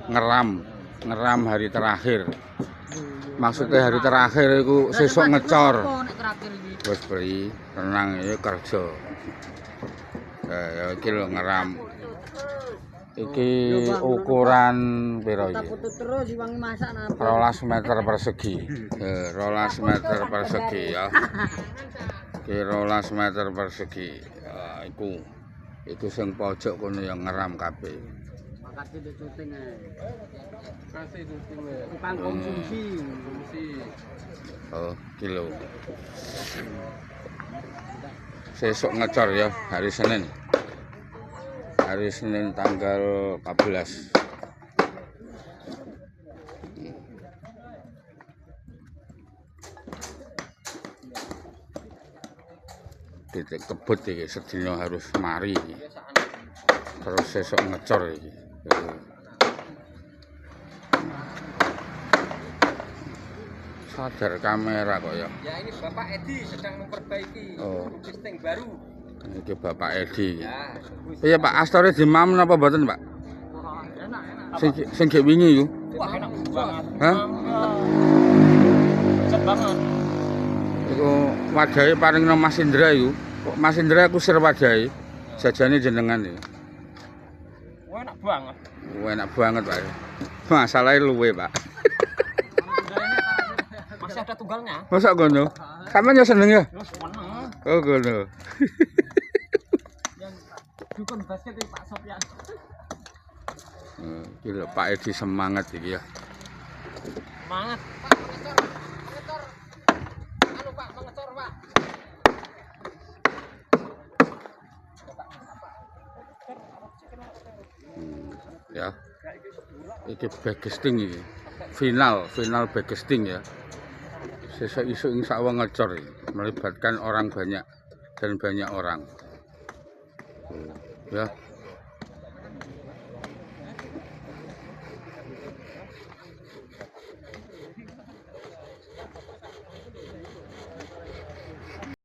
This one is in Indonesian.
ngeram hari terakhir. Maksudnya hari terakhir itu sesuk ngecor. Wis beli tenang ya kerja. Ya iki lho ngeram. Iki ukuran piro iki? 12 meter persegi. 12 meter persegi ya. Iki 12 meter persegi. Ya iku sing pojok kono yang ngeram kabeh. Makasih di syuting Kasih syuting bukan konsumsi. Oh, kilo. Sesuk ngecor ya hari Senin. Hari Senin tanggal 14. Titik kebut iki sedina harus mari. Terus sesuk ngecor iki. Sadar kamera kok ya. Ya ini Bapak Edi sedang memperbaiki listing baru. Ini Bapak Edi. Ya. Iya Pak, Astore dimam napa mboten Pak? Enak. Sing gek wingi yo. Wah enak banget. Hah? Cet banget. Iku wadahe paring nang Mas Indra yo. Kok Mas Indra kusir wadahe. Jajane jenengan iki. Wah enak banget. Wah enak banget Pak. Masalahnya luwe Pak. Masih ada tunggalnya. Masa ngono? Sampeyan yo seneng ya? Seneng. Oh ngono. Yang dukun basket itu Pak Sopyan. Iki lho Pak Edi semangat iki ya. Semangat. Pak mengecor. Anu Pak mengecor Pak. Ya. Iki backcasting iki. Final backcasting ya. Sesuk isuk insyaallah ngecor iki. Melibatkan orang banyak dan banyak orang. Ya.